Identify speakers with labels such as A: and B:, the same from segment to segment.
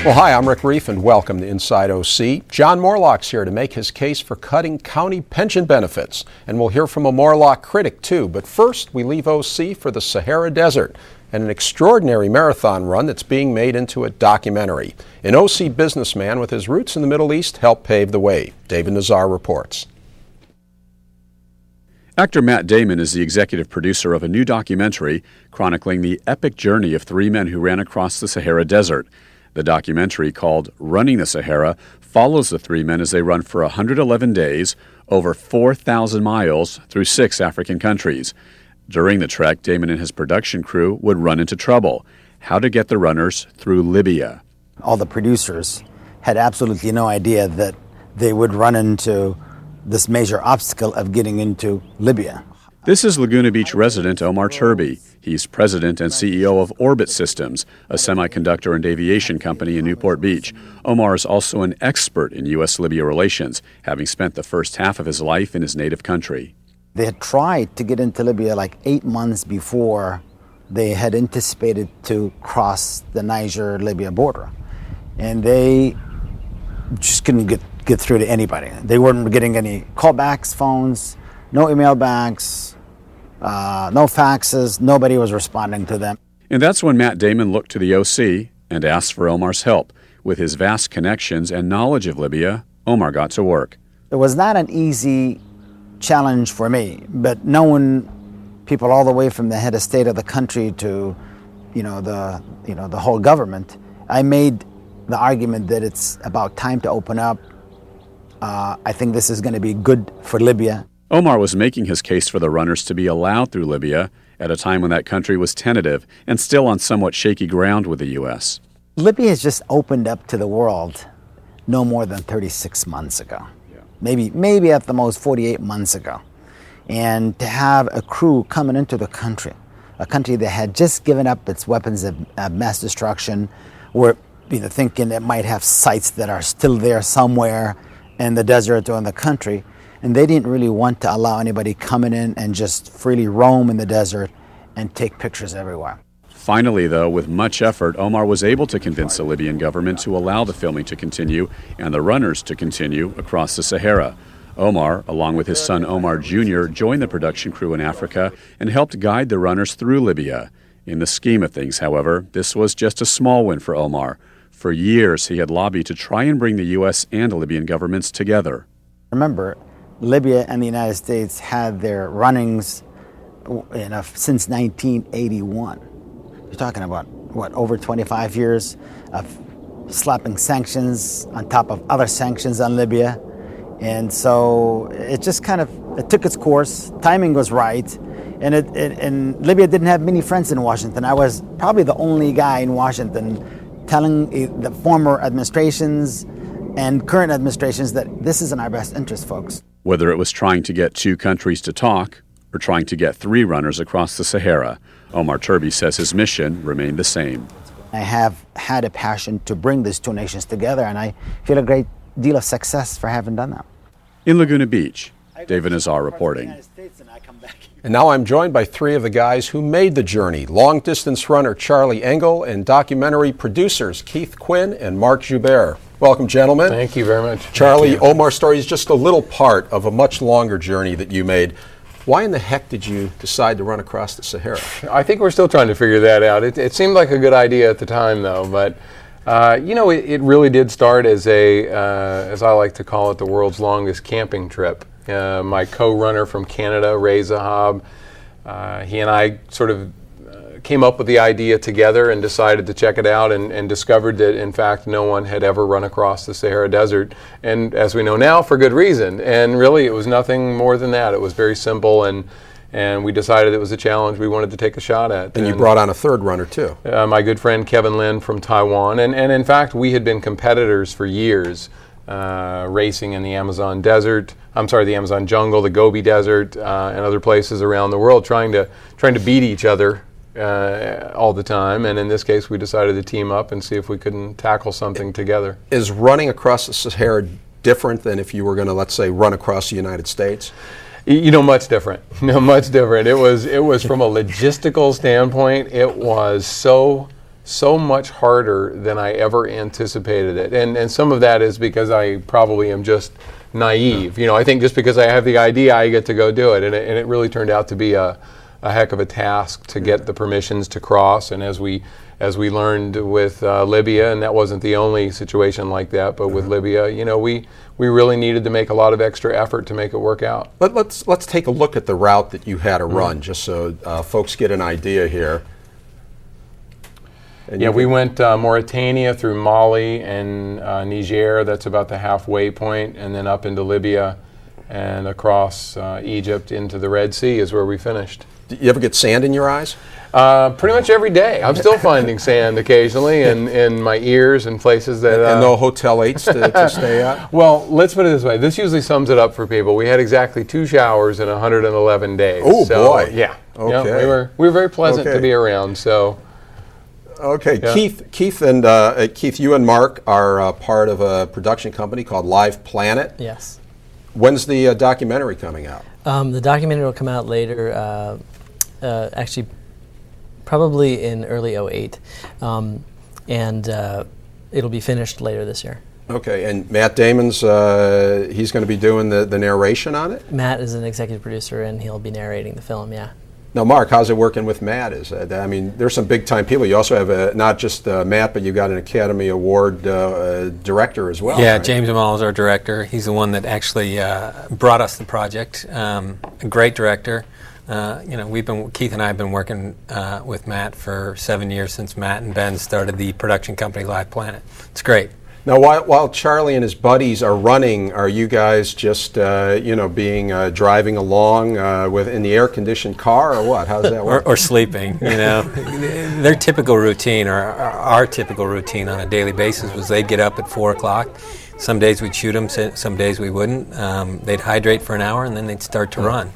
A: Well, hi, I'm Rick Reef, and welcome to Inside OC. John Morlock's here to make his case for cutting county pension benefits. And we'll hear from a Morlock critic, too. But first, we leave OC for the Sahara Desert and an extraordinary marathon run that's being made into a documentary. An OC businessman with his roots in the Middle East helped pave the way. David Nazar reports.
B: Actor Matt Damon is the executive producer of a new documentary chronicling the epic journey of three men who ran across the Sahara Desert. The documentary, called Running the Sahara, follows the three men as they run for 111 days, over 4,000 miles, through 6 African countries. During the trek, Damon and his production crew would run into trouble. How to get the runners through Libya.
C: All the producers had absolutely no idea that they would run into this major obstacle of getting into Libya.
B: This is Laguna Beach resident Omar Turbi. He's president and CEO of Orbit Systems, a semiconductor and aviation company in Newport Beach. Omar is also an expert in U.S.-Libya relations, having spent the first half of his life in his native country.
C: They had tried to get into Libya like 8 months before they had anticipated to cross the Niger-Libya border. And they just couldn't get through to anybody. They weren't getting any callbacks, phones, no email backs, no faxes. Nobody was responding to them.
B: And that's when Matt Damon looked to the OC and asked for Omar's help. With his vast connections and knowledge of Libya, Omar got to work.
C: It was not an easy challenge for me, but knowing people all the way from the head of state of the country to, the whole government, I made the argument that it's about time to open up. I think this is going to be good for Libya.
B: Omar was making his case for the runners to be allowed through Libya at a time when that country was tentative and still on somewhat shaky ground with the U.S.
C: Libya has just opened up to the world no more than 36 months ago. Maybe at the most 48 months ago. And to have a crew coming into the country, a country that had just given up its weapons of mass destruction, were thinking it might have sites that are still there somewhere in the desert or in the country, and they didn't really want to allow anybody coming in and just freely roam in the desert and take pictures everywhere.
B: Finally, though, with much effort, Omar was able to convince the Libyan government to allow the filming to continue and the runners to continue across the Sahara. Omar, along with his son Omar Jr., joined the production crew in Africa and helped guide the runners through Libya. In the scheme of things, however, this was just a small win for Omar. For years, he had lobbied to try and bring the U.S. and the Libyan governments together.
C: Remember, Libya and the United States had their runnings since 1981. You're talking about, over 25 years of slapping sanctions on top of other sanctions on Libya. And so it just it took its course. Timing was right. And Libya didn't have many friends in Washington. I was probably the only guy in Washington telling the former administrations and current administrations that this is in our best interest, folks.
B: Whether it was trying to get 2 countries to talk or trying to get 3 runners across the Sahara, Omar Turbi says his mission remained the same.
C: I have had a passion to bring these 2 nations together, and I feel a great deal of success for having done that.
B: In Laguna Beach, David Nazar reporting.
A: And now I'm joined by 3 of the guys who made the journey. Long-distance runner Charlie Engel and documentary producers Keith Quinn and Mark Joubert. Welcome, gentlemen.
D: Thank you very much.
A: Charlie, Omar's story is just a little part of a much longer journey that you made. Why in the heck did you decide to run across the Sahara?
D: I think we're still trying to figure that out. It seemed like a good idea at the time, though, but it really did start as as I like to call it, the world's longest camping trip. My co-runner from Canada, Ray Zahab, he and I sort of came up with the idea together and decided to check it out and discovered that, in fact, no one had ever run across the Sahara Desert. And as we know now, for good reason. And really, it was nothing more than that. It was very simple, and we decided it was a challenge we wanted to take a shot at.
A: And you brought on a 3rd runner, too.
D: My good friend Kevin Lin from Taiwan. And in fact, we had been competitors for years, racing in the Amazon jungle, the Gobi Desert, and other places around the world, trying to beat each other all the time. And in this case, we decided to team up and see if we couldn't tackle something together.
A: Is running across the Sahara different than if you were going to, let's say, run across the United States?
D: Much different. Much different. It was from a logistical standpoint, it was so so much harder than I ever anticipated it. And some of that is because I probably am just naive. I think just because I have the idea, I get to go do it. And it really turned out to be a heck of a task to get the permissions to cross. And as we learned with Libya, and that wasn't the only situation like that, but with Libya, we really needed to make a lot of extra effort to make it work out.
A: Let's take a look at the route that you had to run, just so folks get an idea here. And
D: we went Mauritania through Mali and Niger. That's about the halfway point, and then up into Libya and across Egypt into the Red Sea is where we finished.
A: Do you ever get sand in your eyes?
D: Pretty much every day. I'm still finding sand occasionally in my ears and places that...
A: and no Hotel 8s to stay at?
D: Well, let's put it this way. This usually sums it up for people. We had exactly 2 showers in 111 days.
A: Oh, boy.
D: Yeah.
A: Okay.
D: We were very pleasant to be around, so...
A: Okay,
D: yeah.
A: Keith, you and Mark are part of a production company called Live Planet.
E: Yes.
A: When's the documentary coming out?
E: The documentary will come out later, actually probably in early 08, and it'll be finished later this year.
A: Okay, and Matt Damon's, he's going to be doing the narration on it?
E: Matt is an executive producer, and he'll be narrating the film, yeah.
A: Now, Mark, how's it working with Matt? There's some big-time people. You also have not just Matt, but you got an Academy Award director as well.
F: Yeah,
A: right?
F: James Amal is our director. He's the one that actually brought us the project. A great director. Keith and I have been working with Matt for 7 years, since Matt and Ben started the production company Live Planet. It's great.
A: Now, while Charlie and his buddies are running, are you guys just, driving along in the air-conditioned car, or what? How does that work?
F: Or sleeping, Their typical routine, or our typical routine on a daily basis, was they'd get up at 4 o'clock. Some days we'd shoot them, some days we wouldn't. They'd hydrate for an hour, and then they'd start to run.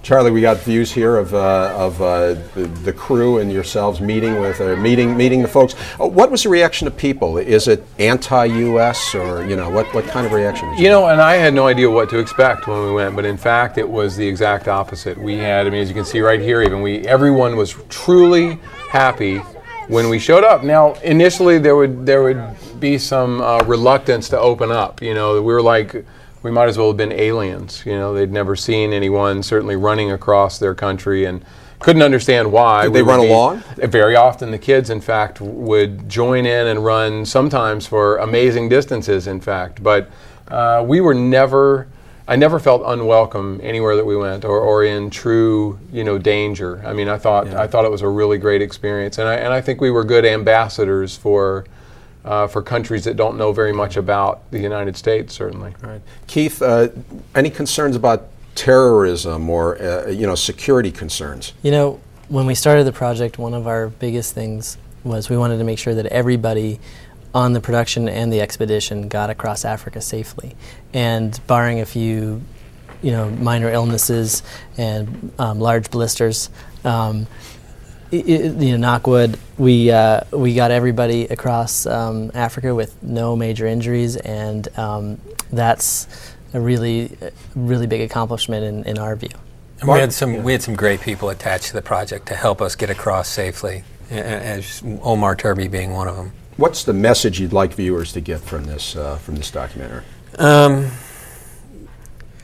A: Charlie, we got views here of the crew and yourselves meeting the folks. What was the reaction of people? Is it anti-U.S. or what kind of reaction? Did you get?
D: And I had no idea what to expect when we went, but in fact, it was the exact opposite. We had, as you can see right here, everyone was truly happy when we showed up. Now, initially, there would be some reluctance to open up. We were like, we might as well have been aliens. They'd never seen anyone certainly running across their country and couldn't understand why.
A: Did they run along?
D: Very often the kids, in fact, would join in and run sometimes for amazing distances, in fact. But I never felt unwelcome anywhere that we went or in true, danger. I thought it was a really great experience. And I think we were good ambassadors for countries that don't know very much about the United States, certainly.
A: Right. Keith, any concerns about terrorism or security concerns?
E: When we started the project, one of our biggest things was we wanted to make sure that everybody on the production and the expedition got across Africa safely. And barring a few, minor illnesses and large blisters, knock wood, we got everybody across Africa with no major injuries, and that's a really big accomplishment in our view.
F: And we had some great people attached to the project to help us get across safely, as Omar Turbi being one of them.
A: What's the message you'd like viewers to get from this documentary?